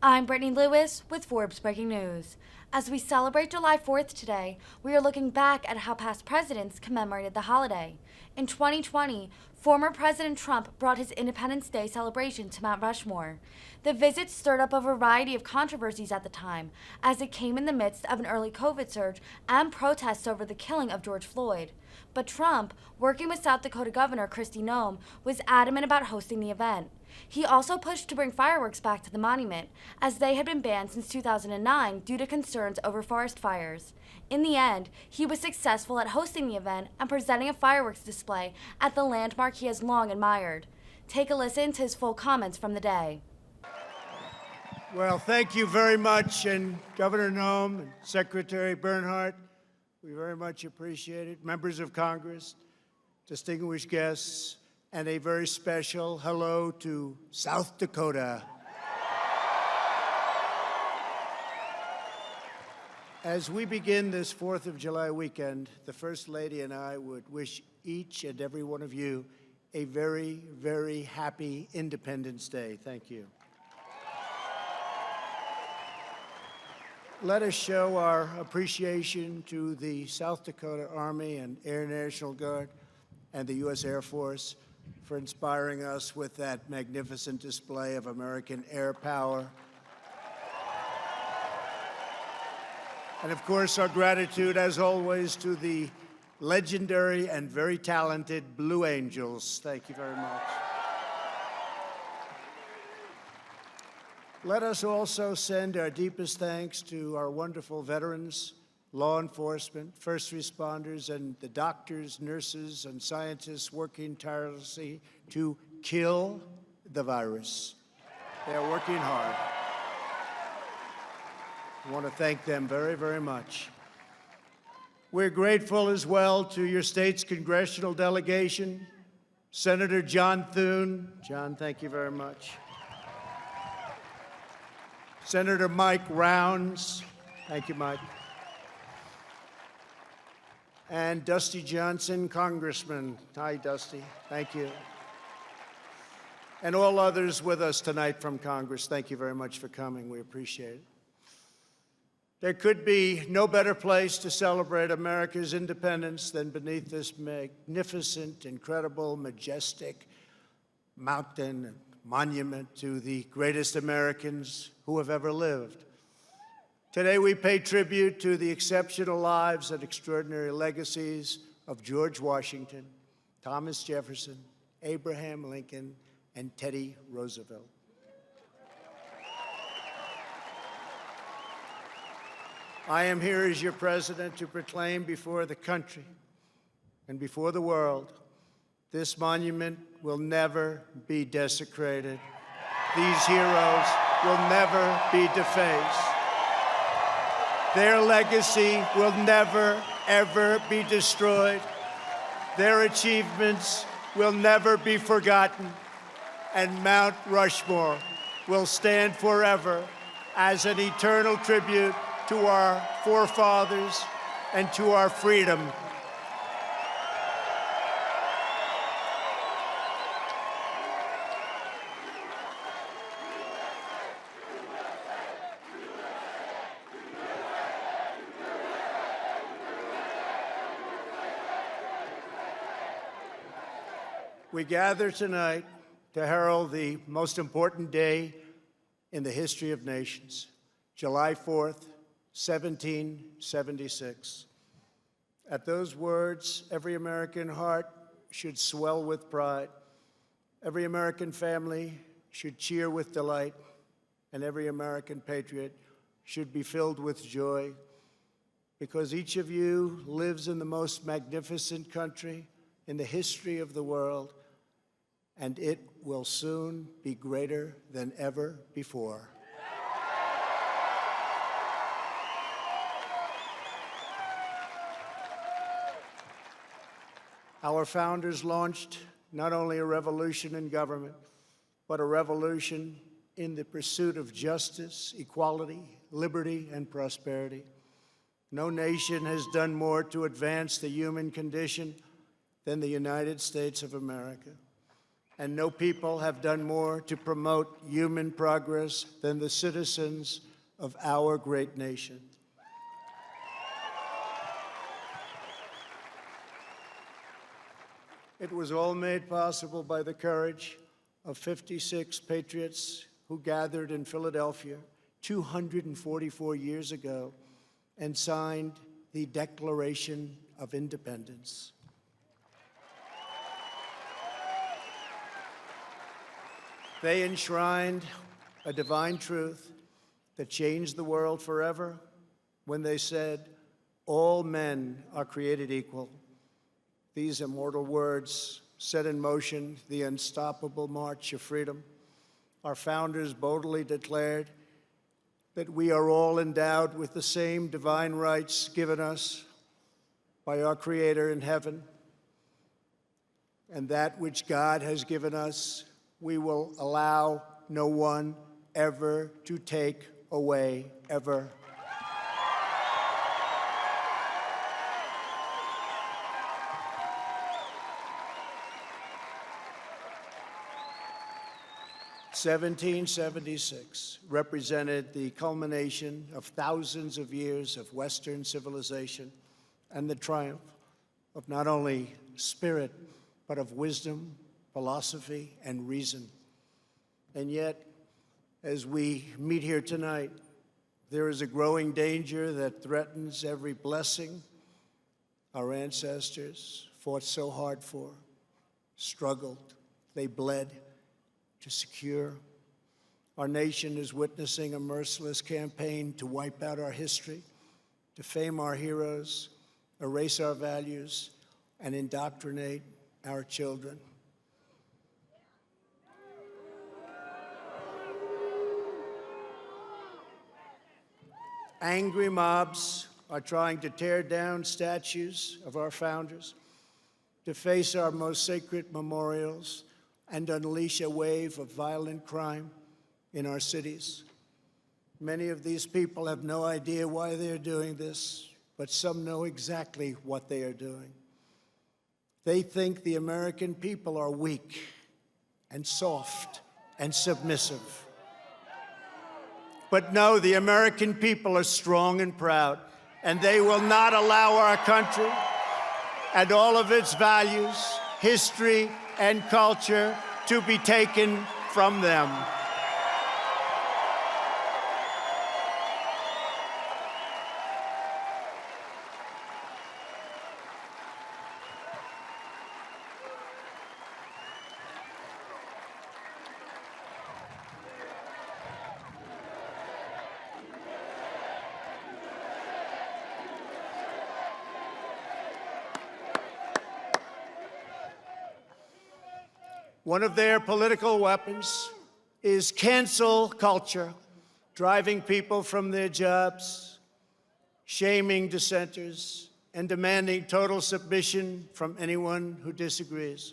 I'm Brittany Lewis with Forbes Breaking News. As we celebrate July 4th today, we are looking back at how past presidents commemorated the holiday. In 2020, former President Trump brought his Independence Day celebration to Mount Rushmore. The visit stirred up a variety of controversies at the time, as it came in the midst of an early COVID surge and protests over the killing of George Floyd. But Trump, working with South Dakota Governor Kristi Noem, was adamant about hosting the event. He also pushed to bring fireworks back to the monument, as they had been banned since 2009 due to concerns over forest fires. In the end, he was successful at hosting the event and presenting a fireworks display at the landmark he has long admired. Take a listen to his full comments from the day. Well, thank you very much, and Governor Noem and Secretary Bernhardt, we very much appreciate it. Members of Congress, distinguished guests, and a very special hello to South Dakota. As we begin this 4th of July weekend, the First Lady and I would wish each and every one of you a very, very happy Independence Day. Thank you. Let us show our appreciation to the South Dakota Army and Air National Guard and the U.S. Air Force for inspiring us with that magnificent display of American air power. And of course, our gratitude, as always, to the legendary and very talented Blue Angels. Thank you very much. Let us also send our deepest thanks to our wonderful veterans, law enforcement, first responders, and the doctors, nurses, and scientists working tirelessly to kill the virus. They are working hard. I want to thank them very, very much. We're grateful as well to your state's congressional delegation, Senator John Thune. John, thank you very much. Senator Mike Rounds. Thank you, Mike. And Dusty Johnson, Congressman. Hi, Dusty. Thank you. And all others with us tonight from Congress, thank you very much for coming. We appreciate it. There could be no better place to celebrate America's independence than beneath this magnificent, incredible, majestic mountain and monument to the greatest Americans who have ever lived. Today, we pay tribute to the exceptional lives and extraordinary legacies of George Washington, Thomas Jefferson, Abraham Lincoln, and Teddy Roosevelt. I am here as your president to proclaim before the country and before the world, this monument will never be desecrated. These heroes will never be defaced. Their legacy will never, ever be destroyed. Their achievements will never be forgotten. And Mount Rushmore will stand forever as an eternal tribute to our forefathers and to our freedom. We gather tonight to herald the most important day in the history of nations, July 4th, 1776. At those words, every American heart should swell with pride. Every American family should cheer with delight, and every American patriot should be filled with joy, because each of you lives in the most magnificent country in the history of the world, and it will soon be greater than ever before. Our founders launched not only a revolution in government, but a revolution in the pursuit of justice, equality, liberty, and prosperity. No nation has done more to advance the human condition than the United States of America. and no people have done more to promote human progress than the citizens of our great nation. It was all made possible by the courage of 56 patriots who gathered in Philadelphia 244 years ago and signed the Declaration of Independence. They enshrined a divine truth that changed the world forever when they said, "All men are created equal." These immortal words set in motion the unstoppable march of freedom. Our founders boldly declared that we are all endowed with the same divine rights given us by our Creator in heaven, and that which God has given us we will allow no one ever to take away, ever. "1776 represented the culmination of thousands of years of Western civilization and the triumph of not only spirit, but of wisdom, philosophy, and reason. And yet, as we meet here tonight, there is a growing danger that threatens every blessing our ancestors fought so hard for, struggled, they bled to secure. Our nation is witnessing a merciless campaign to wipe out our history, defame our heroes, erase our values, and indoctrinate our children. Angry mobs are trying to tear down statues of our founders, deface our most sacred memorials, and unleash a wave of violent crime in our cities. Many of these people have no idea why they're doing this, but some know exactly what they are doing. They think the American people are weak and soft and submissive. But no, the American people are strong and proud, and they will not allow our country and all of its values, history, and culture to be taken from them. One of their political weapons is cancel culture, driving people from their jobs, shaming dissenters, and demanding total submission from anyone who disagrees.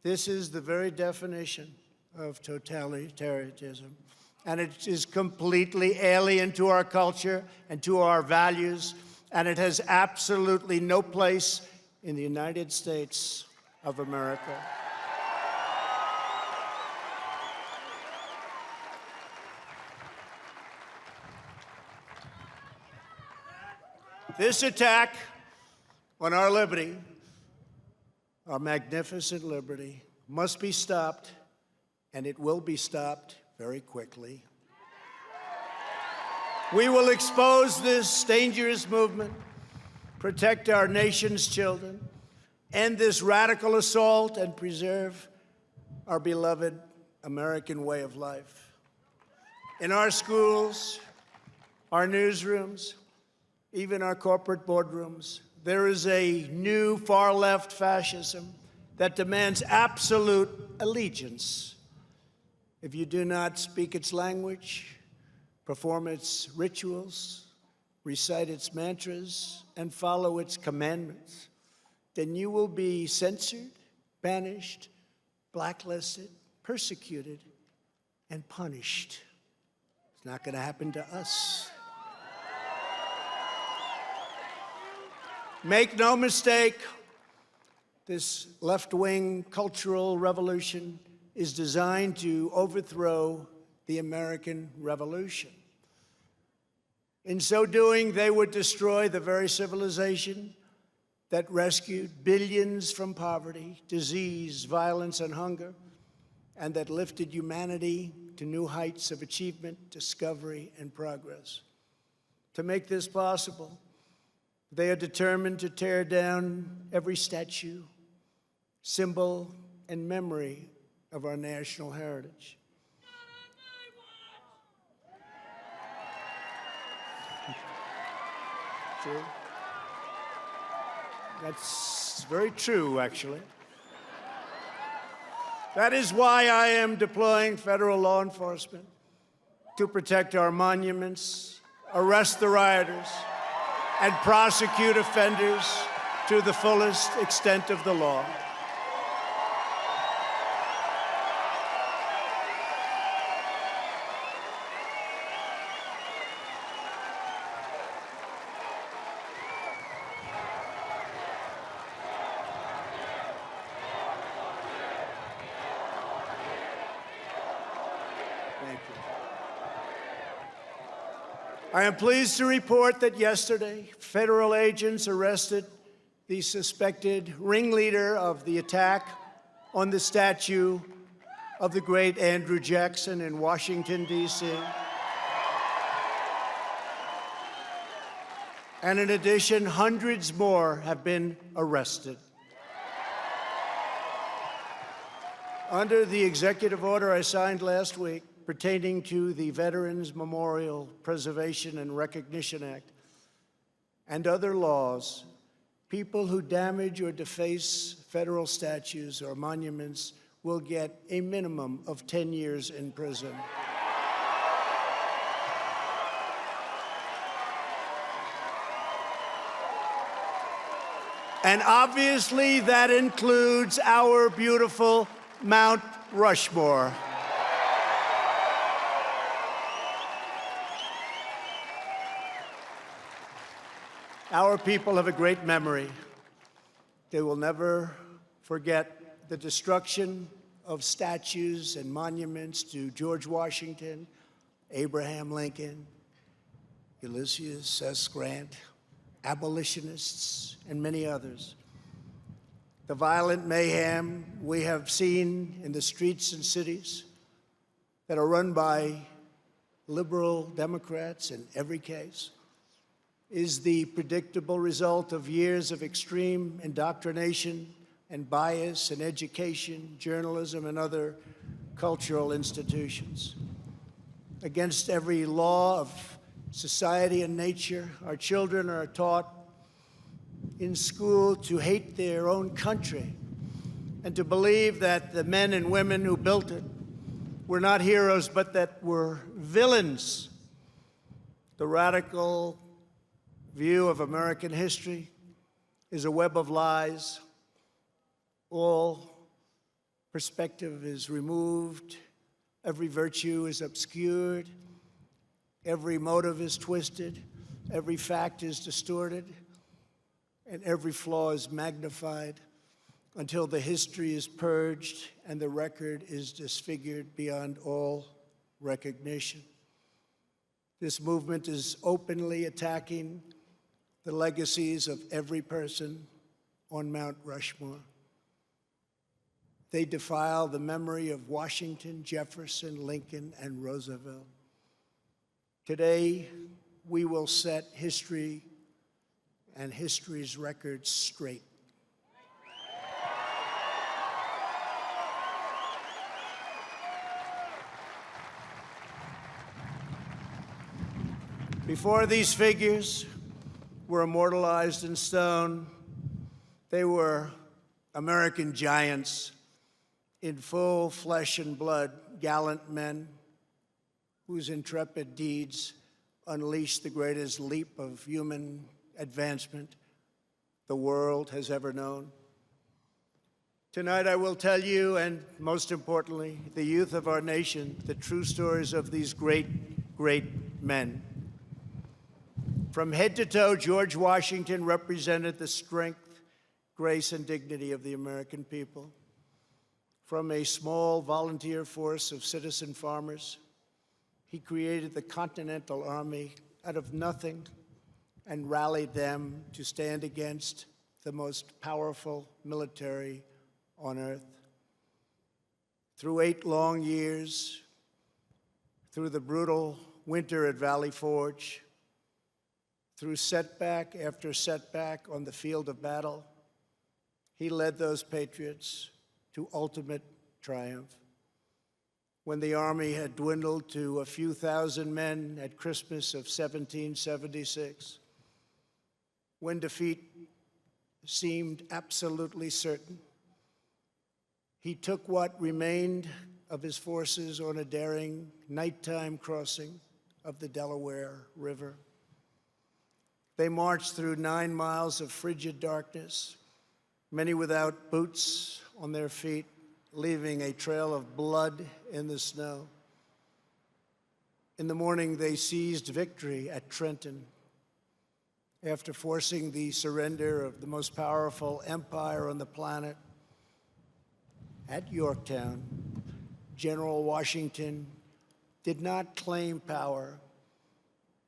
This is the very definition of totalitarianism, and it is completely alien to our culture and to our values, and it has absolutely no place in the United States of America. This attack on our liberty, our magnificent liberty, must be stopped, and it will be stopped very quickly. We will expose this dangerous movement, protect our nation's children, end this radical assault, and preserve our beloved American way of life. In our schools, our newsrooms, even our corporate boardrooms, there is a new far-left fascism that demands absolute allegiance. If you do not speak its language, perform its rituals, recite its mantras, and follow its commandments, then you will be censored, banished, blacklisted, persecuted, and punished. It's not going to happen to us. Make no mistake, This left-wing cultural revolution is designed to overthrow the American Revolution. In so doing, they would destroy the very civilization that rescued billions from poverty, disease, violence, and hunger, and that lifted humanity to new heights of achievement, discovery, and progress. To make this possible, they are determined to tear down every statue, symbol, and memory of our national heritage. True. That's very true, actually. That is why I am deploying federal law enforcement to protect our monuments, arrest the rioters, and prosecute offenders to the fullest extent of the law. Thank you. I am pleased to report that yesterday, federal agents arrested the suspected ringleader of the attack on the statue of the great Andrew Jackson in Washington, D.C. And in addition, hundreds more have been arrested. Under the executive order I signed last week pertaining to the Veterans Memorial Preservation and Recognition Act and other laws, people who damage or deface federal statues or monuments will get a minimum of 10 years in prison. And obviously that includes our beautiful Mount Rushmore. Our people have a great memory. They will never forget the destruction of statues and monuments to George Washington, Abraham Lincoln, Ulysses S. Grant, abolitionists, and many others. The violent mayhem we have seen in the streets and cities that are run by liberal Democrats in every case is the predictable result of years of extreme indoctrination and bias in education, journalism, and other cultural institutions. Against every law of society and nature, our children are taught in school to hate their own country and to believe that the men and women who built it were not heroes, but that were villains. The radical view of American history is a web of lies. All perspective is removed. Every virtue is obscured. Every motive is twisted. Every fact is distorted. And every flaw is magnified until the history is purged and the record is disfigured beyond all recognition. This movement is openly attacking the legacies of every person on Mount Rushmore. They defile the memory of Washington, Jefferson, Lincoln, and Roosevelt. Today, we will set history and history's records straight. Before these figures were immortalized in stone, they were American giants in full flesh and blood, gallant men whose intrepid deeds unleashed the greatest leap of human advancement the world has ever known. Tonight I will tell you, and most importantly, the youth of our nation, the true stories of these great, great men. From head to toe, George Washington represented the strength, grace, and dignity of the American people. From a small volunteer force of citizen farmers, he created the Continental Army out of nothing and rallied them to stand against the most powerful military on earth. Through 8 long years, through the brutal winter at Valley Forge, through setback after setback on the field of battle, he led those patriots to ultimate triumph. When the Army had dwindled to a few thousand men at Christmas of 1776, when defeat seemed absolutely certain, he took what remained of his forces on a daring nighttime crossing of the Delaware River. They marched through 9 miles of frigid darkness, many without boots on their feet, leaving a trail of blood in the snow. In the morning, they seized victory at Trenton. After forcing the surrender of the most powerful empire on the planet, at Yorktown, General Washington did not claim power,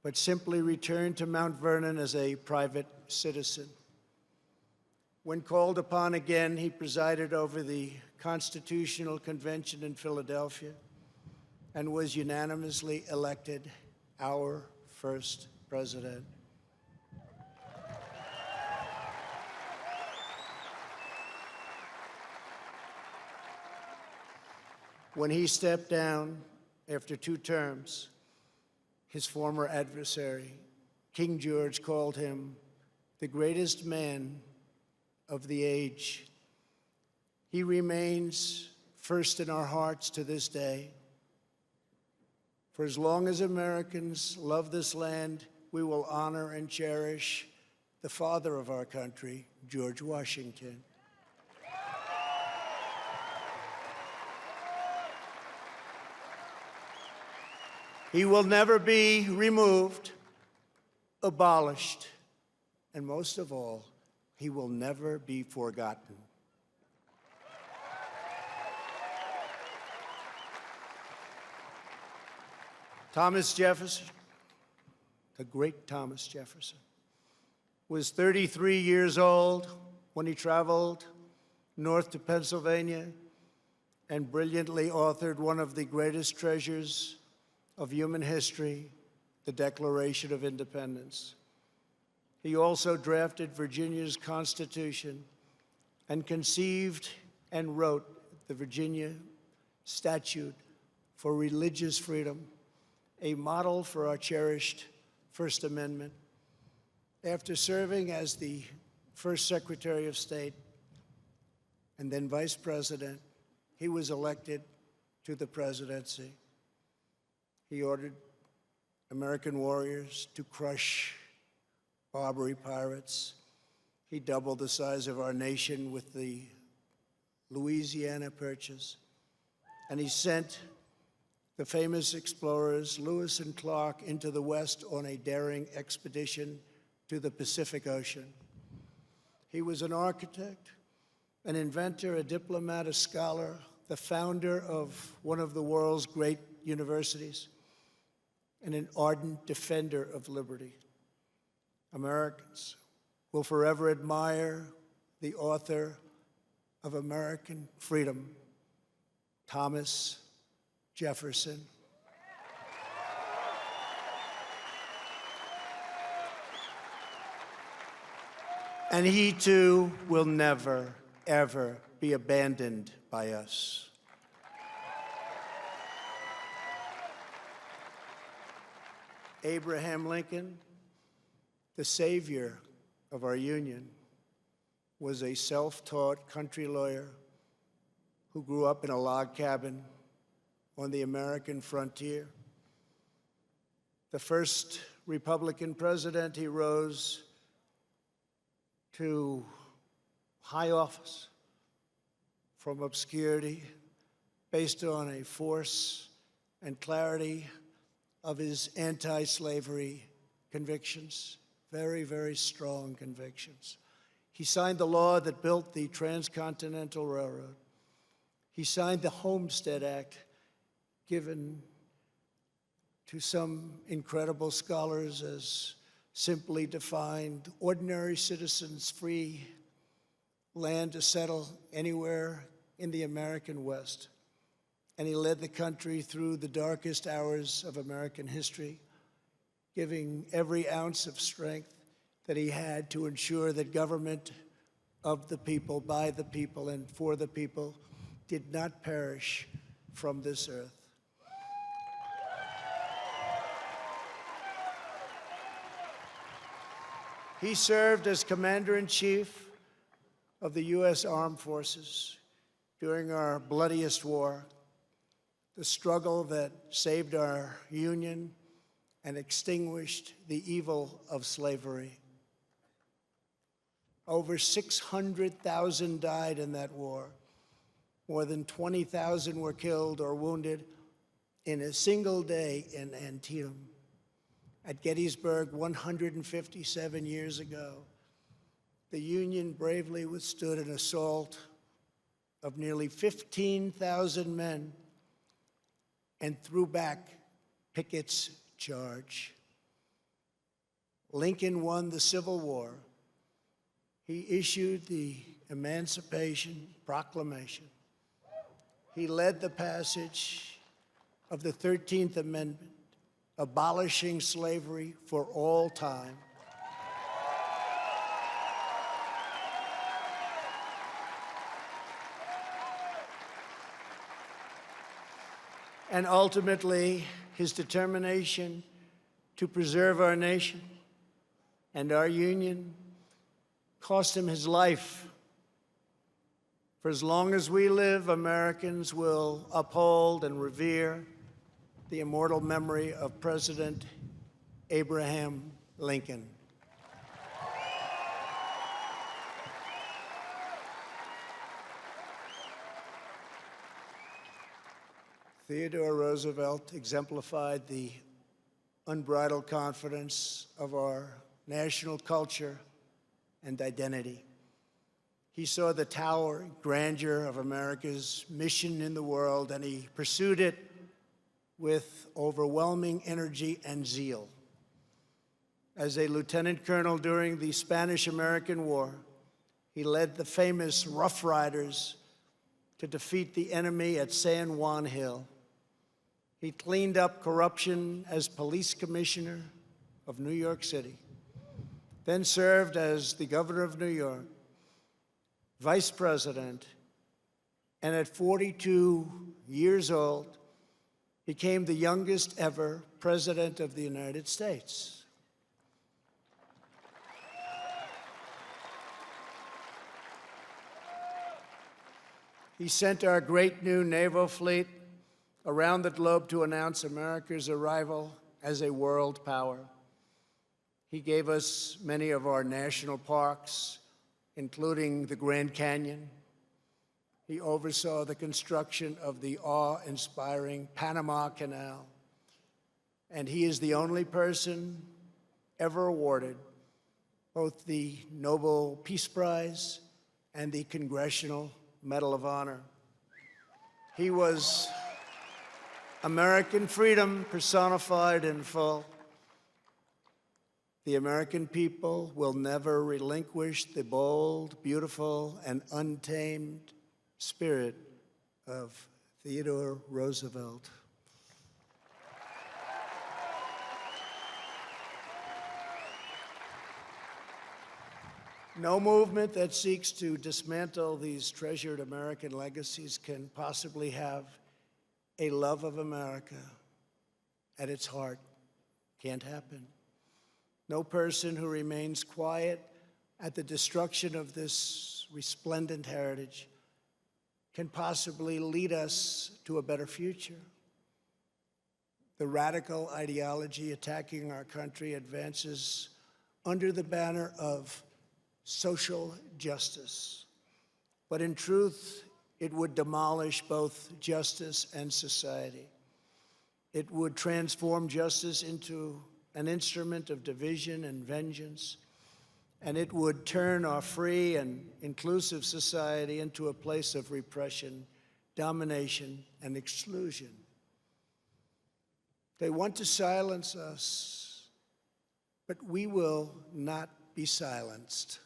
but simply returned to Mount Vernon as a private citizen. When called upon again, he presided over the Constitutional Convention in Philadelphia and was unanimously elected our first president. When he stepped down after 2 terms, his former adversary, King George, called him the greatest man of the age. He remains first in our hearts to this day. For as long as Americans love this land, we will honor and cherish the father of our country, George Washington. He will never be removed, abolished, and most of all, he will never be forgotten. Thomas Jefferson, the great Thomas Jefferson, was 33 years old when he traveled north to Pennsylvania and brilliantly authored one of the greatest treasures of human history, the Declaration of Independence. He also drafted Virginia's Constitution and conceived and wrote the Virginia Statute for Religious Freedom, a model for our cherished First Amendment. After serving as the first Secretary of State and then Vice President, he was elected to the presidency. He ordered American warriors to crush Barbary pirates. He doubled the size of our nation with the Louisiana Purchase. And he sent the famous explorers Lewis and Clark into the West on a daring expedition to the Pacific Ocean. He was an architect, an inventor, a diplomat, a scholar, the founder of one of the world's great universities, and an ardent defender of liberty. Americans will forever admire the author of American freedom, Thomas Jefferson. And he too will never, ever be abandoned by us. Abraham Lincoln, the savior of our Union, was a self-taught country lawyer who grew up in a log cabin on the American frontier. The first Republican president, he rose to high office from obscurity based on a force and clarity of his anti-slavery convictions, very, very strong convictions. He signed the law that built the Transcontinental Railroad. He signed the Homestead Act, given to some incredible scholars as simply defined ordinary citizens free land to settle anywhere in the American West. And he led the country through the darkest hours of American history, giving every ounce of strength that he had to ensure that government of the people, by the people, and for the people did not perish from this earth. He served as Commander-in-Chief of the U.S. Armed Forces during our bloodiest war, the struggle that saved our Union and extinguished the evil of slavery. Over 600,000 died in that war. More than 20,000 were killed or wounded in a single day in Antietam. At Gettysburg 157 years ago, the Union bravely withstood an assault of nearly 15,000 men and threw back Pickett's charge. Lincoln won the Civil War. He issued the Emancipation Proclamation. He led the passage of the 13th Amendment, abolishing slavery for all time. And ultimately, his determination to preserve our nation and our Union cost him his life. For as long as we live, Americans will uphold and revere the immortal memory of President Abraham Lincoln. Theodore Roosevelt exemplified the unbridled confidence of our national culture and identity. He saw the towering grandeur of America's mission in the world, and he pursued it with overwhelming energy and zeal. As a lieutenant colonel during the Spanish-American War, he led the famous Rough Riders to defeat the enemy at San Juan Hill. He cleaned up corruption as police commissioner of New York City, then served as the governor of New York, vice president, and at 42 years old, became the youngest ever president of the United States. He sent our great new naval fleet around the globe to announce America's arrival as a world power. He gave us many of our national parks, including the Grand Canyon. He oversaw the construction of the awe-inspiring Panama Canal. And he is the only person ever awarded both the Nobel Peace Prize and the Congressional Medal of Honor. He was American freedom personified in full. The American people will never relinquish the bold, beautiful, and untamed spirit of Theodore Roosevelt. No movement that seeks to dismantle these treasured American legacies can possibly have a love of America at its heart. Can't happen. No person who remains quiet at the destruction of this resplendent heritage can possibly lead us to a better future. The radical ideology attacking our country advances under the banner of social justice. But in truth, it would demolish both justice and society. It would transform justice into an instrument of division and vengeance. and it would turn our free and inclusive society into a place of repression, domination, and exclusion. They want to silence us, but we will not be silenced.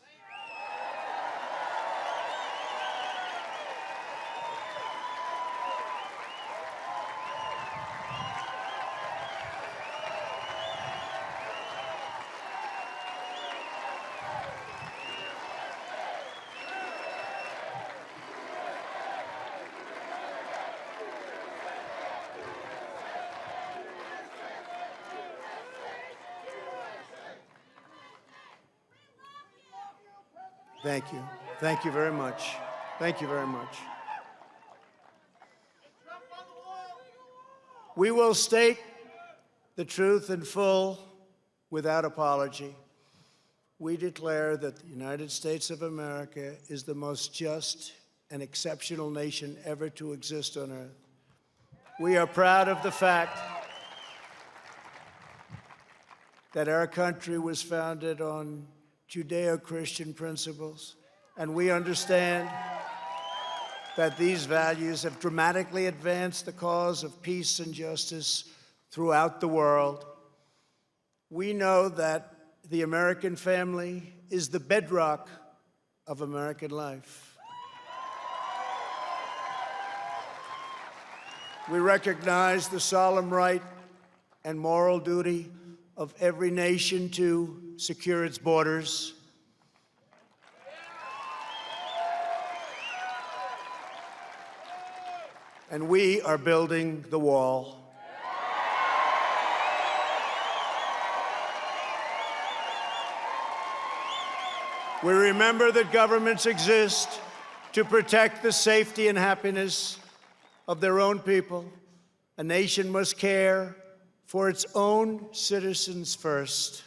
Thank you. Thank you very much. Thank you very much. We will state the truth in full without apology. We declare that the United States of America is the most just and exceptional nation ever to exist on earth. We are proud of the fact that our country was founded on Judeo-Christian principles, and we understand that these values have dramatically advanced the cause of peace and justice throughout the world. We know that the American family is the bedrock of American life. We recognize the solemn right and moral duty of every nation to secure its borders. And we are building the wall. We remember that governments exist to protect the safety and happiness of their own people. A nation must care for its own citizens first.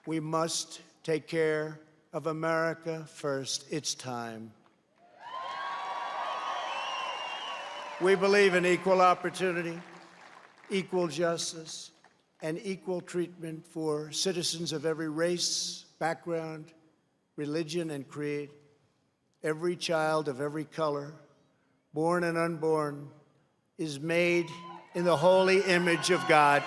We must take care of America first. It's time. We believe in equal opportunity, equal justice, and equal treatment for citizens of every race, background, religion, and creed. Every child of every color, born and unborn, is made in the holy image of God.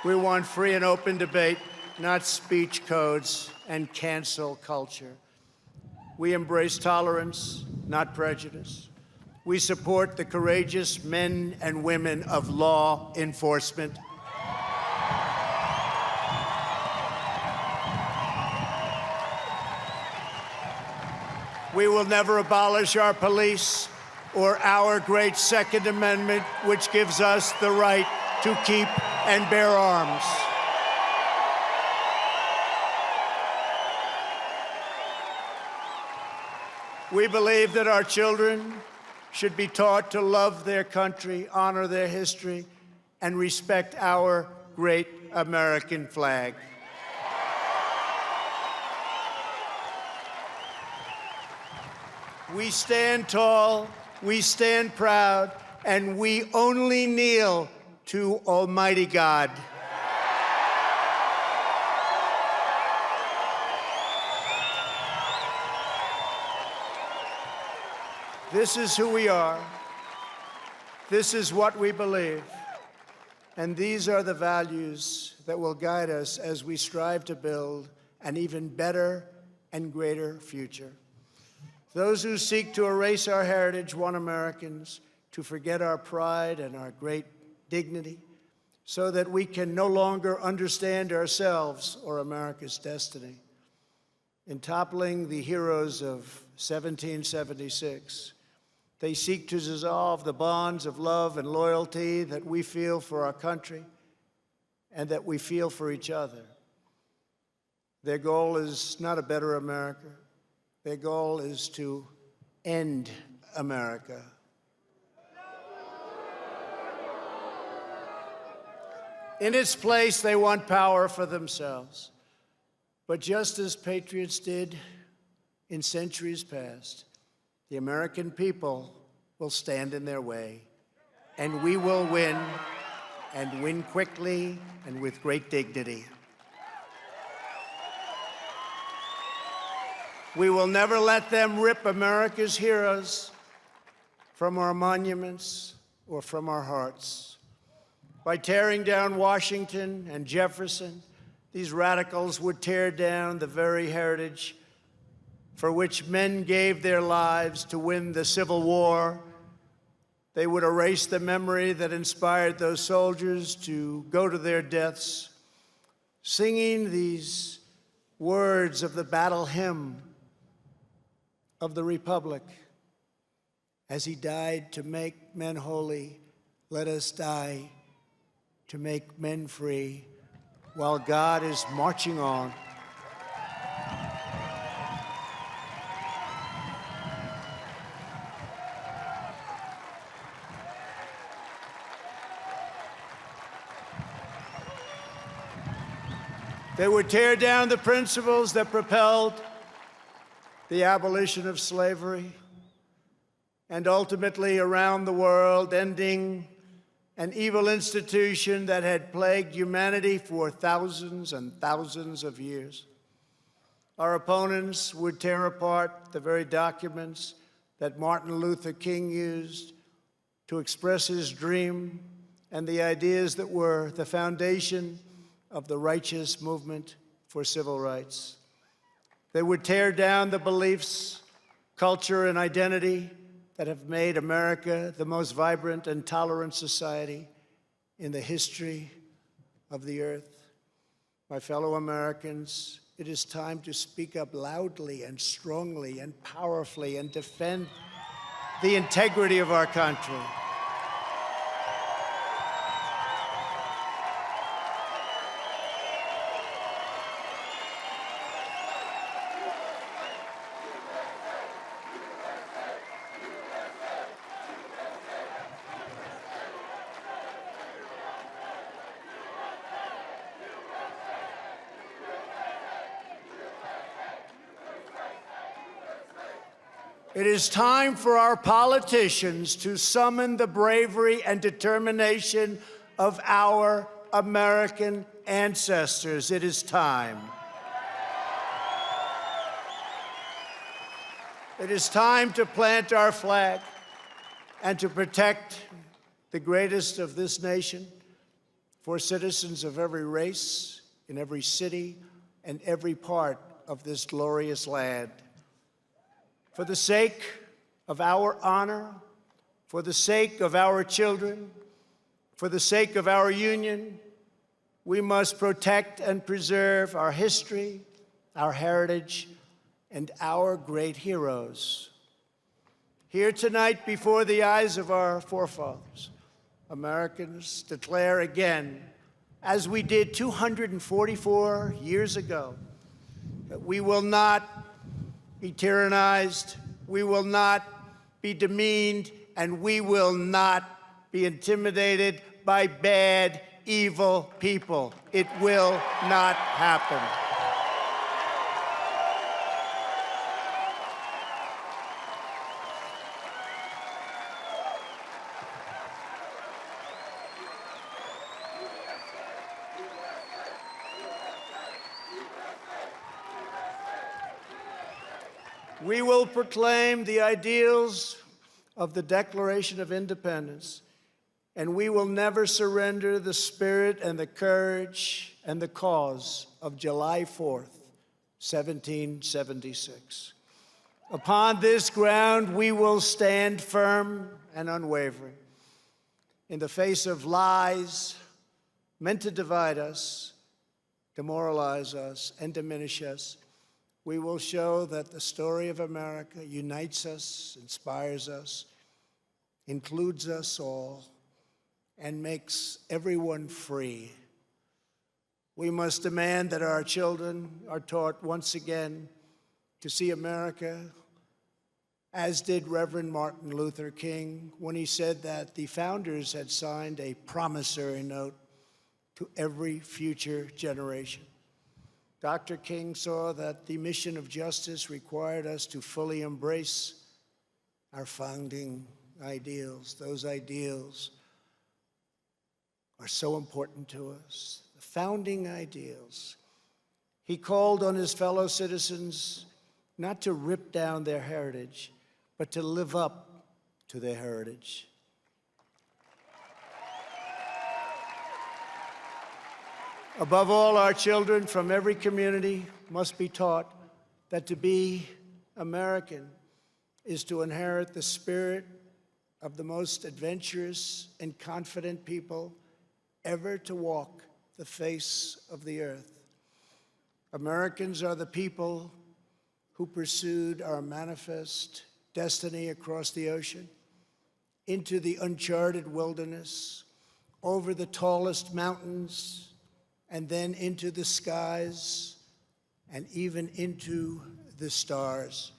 We want free and open debate, not speech codes and cancel culture. We embrace tolerance, not prejudice. We support the courageous men and women of law enforcement. We will never abolish our police or our great Second Amendment, which gives us the right to keep and bear arms. We believe that our children should be taught to love their country, honor their history, and respect our great American flag. We stand tall, we stand proud, and we only kneel to Almighty God. This is who we are. This is what we believe. And these are the values that will guide us as we strive to build an even better and greater future. Those who seek to erase our heritage want Americans to forget our pride and our great dignity so that we can no longer understand ourselves or America's destiny. In toppling the heroes of 1776, they seek to dissolve the bonds of love and loyalty that we feel for our country and that we feel for each other. Their goal is not a better America. Their goal is to end America. In its place, they want power for themselves. But just as patriots did in centuries past, the American people will stand in their way, and we will win, and win quickly and with great dignity. We will never let them rip America's heroes from our monuments or from our hearts. By tearing down Washington and Jefferson, these radicals would tear down the very heritage for which men gave their lives to win the Civil War. They would erase the memory that inspired those soldiers to go to their deaths, singing these words of the battle hymn of the Republic. As he died to make men holy, let us die to make men free, while God is marching on. They would tear down the principles that propelled the abolition of slavery, and ultimately around the world, ending an evil institution that had plagued humanity for thousands and thousands of years. Our opponents would tear apart the very documents that Martin Luther King used to express his dream and the ideas that were the foundation of the righteous movement for civil rights. They would tear down the beliefs, culture, and identity that have made America the most vibrant and tolerant society in the history of the earth. My fellow Americans, it is time to speak up loudly and strongly and powerfully and defend the integrity of our country. It is time for our politicians to summon the bravery and determination of our American ancestors. It is time. It is time to plant our flag and to protect the greatest of this nation for citizens of every race, in every city, and every part of this glorious land. For the sake of our honor, for the sake of our children, for the sake of our union, we must protect and preserve our history, our heritage, and our great heroes. Here tonight, before the eyes of our forefathers, Americans declare again, as we did 244 years ago, that we will not be tyrannized, we will not be demeaned, and we will not be intimidated by bad, evil people. It will not happen. We will proclaim the ideals of the Declaration of Independence, and we will never surrender the spirit and the courage and the cause of July 4th, 1776. Upon this ground, we will stand firm and unwavering. In the face of lies meant to divide us, demoralize us, and diminish us, we will show that the story of America unites us, inspires us, includes us all, and makes everyone free. We must demand that our children are taught once again to see America, as did Reverend Martin Luther King when he said that the founders had signed a promissory note to every future generation. Dr. King saw that the mission of justice required us to fully embrace our founding ideals. Those ideals are so important to us. The founding ideals. He called on his fellow citizens not to rip down their heritage, but to live up to their heritage. Above all, our children from every community must be taught that to be American is to inherit the spirit of the most adventurous and confident people ever to walk the face of the earth. Americans are the people who pursued our manifest destiny across the ocean, into the uncharted wilderness, over the tallest mountains, and then into the skies, and even into the stars.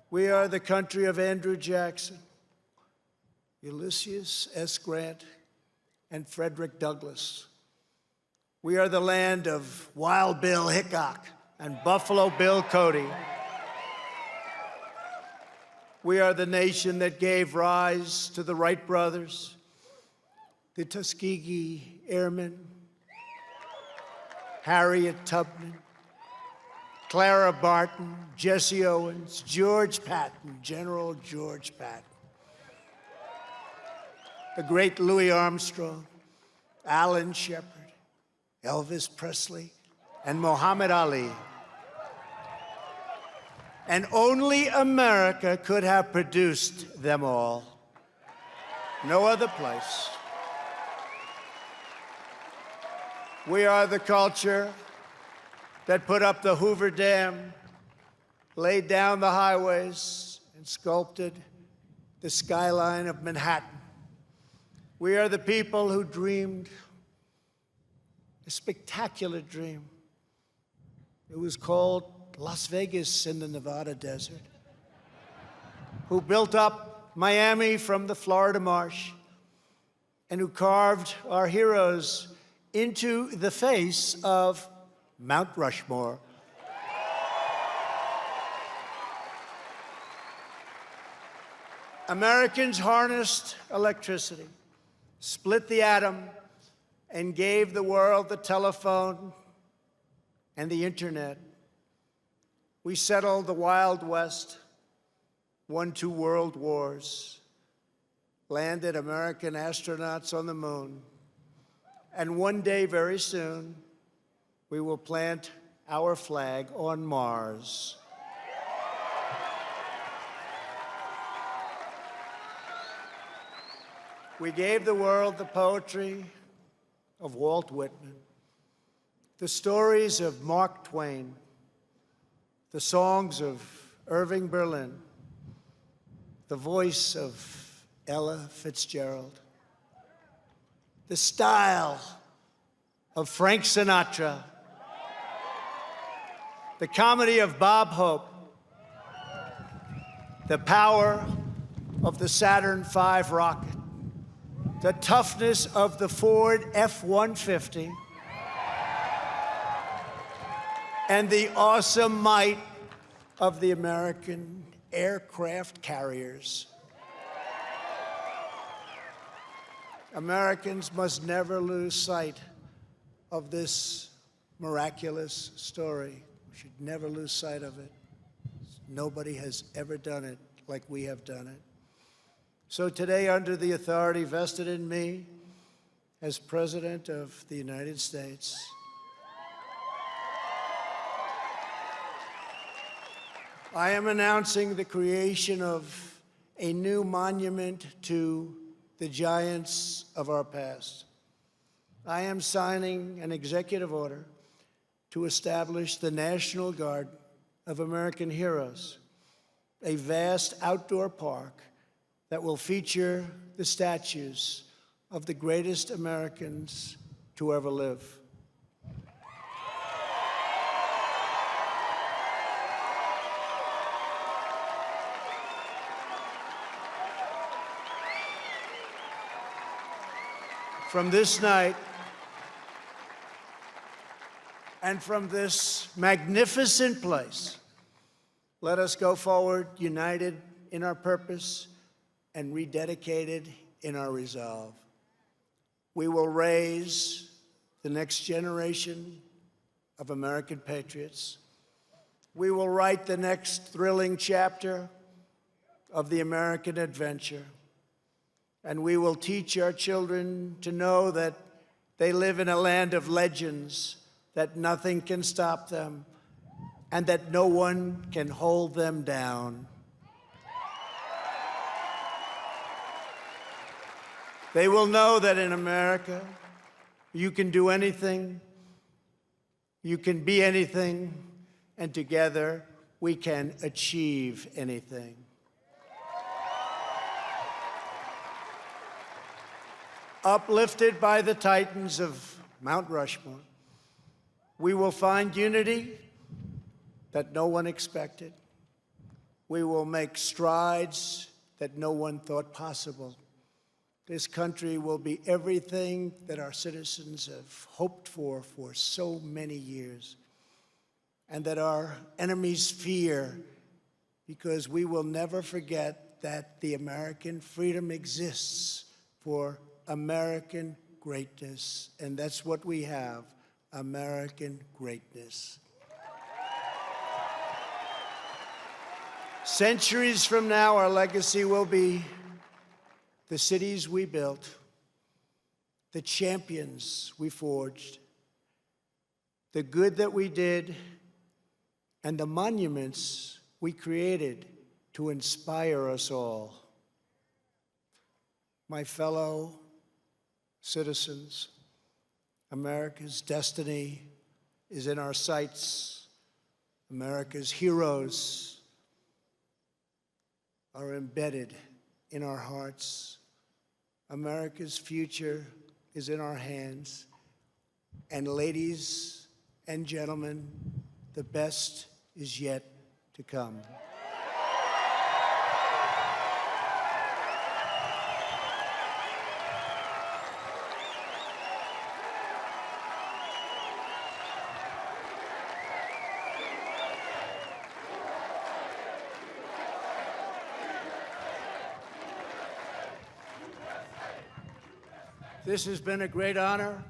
We are the country of Andrew Jackson, Ulysses S. Grant, and Frederick Douglass. We are the land of Wild Bill Hickok and Buffalo Bill Cody. We are the nation that gave rise to the Wright brothers, the Tuskegee Airmen, Harriet Tubman, Clara Barton, Jesse Owens, George Patton, General George Patton, the great Louis Armstrong, Alan Shepard, Elvis Presley, and Muhammad Ali. And only America could have produced them all. No other place. We are the culture that put up the Hoover Dam, laid down the highways, and sculpted the skyline of Manhattan. We are the people who dreamed a spectacular dream. It was called Las Vegas in the Nevada desert. Who built up Miami from the Florida marsh, and who carved our heroes into the face of Mount Rushmore. Americans harnessed electricity, split the atom, and gave the world the telephone and the internet. We settled the Wild West, won 2 world wars, landed American astronauts on the moon, and one day, very soon, we will plant our flag on Mars. We gave the world the poetry of Walt Whitman, the stories of Mark Twain, the songs of Irving Berlin, the voice of Ella Fitzgerald, the style of Frank Sinatra, the comedy of Bob Hope, the power of the Saturn V rocket, the toughness of the Ford F-150, and the awesome might of the American aircraft carriers. Americans must never lose sight of this miraculous story. We should never lose sight of it. Nobody has ever done it like we have done it. So today, under the authority vested in me as President of the United States, I am announcing the creation of a new monument to the giants of our past. I am signing an executive order to establish the National Guard of American Heroes, a vast outdoor park that will feature the statues of the greatest Americans to ever live. From this night, And from this magnificent place, let us go forward united in our purpose and rededicated in our resolve. We will raise the next generation of American patriots. We will write the next thrilling chapter of the American adventure. And we will teach our children to know that they live in a land of legends, that nothing can stop them, and that no one can hold them down. They will know that in America, you can do anything, you can be anything, and together we can achieve anything. Uplifted by the titans of Mount Rushmore, we will find unity that no one expected. We will make strides that no one thought possible. This country will be everything that our citizens have hoped for so many years, and that our enemies fear, because we will never forget that the American freedom exists for American greatness, and that's what we have, American greatness. Centuries from now, our legacy will be the cities we built, the champions we forged, the good that we did, and the monuments we created to inspire us all. My fellow citizens, America's destiny is in our sights. America's heroes are embedded in our hearts. America's future is in our hands. And ladies and gentlemen, the best is yet to come. This has been a great honor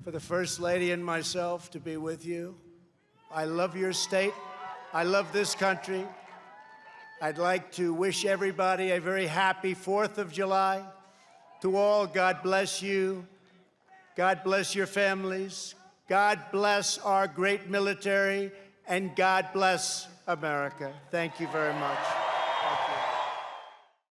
for the First Lady and myself to be with you. I love your state. I love this country. I'd like to wish everybody a very happy 4th of July. To all, God bless you. God bless your families. God bless our great military. And God bless America. Thank you very much.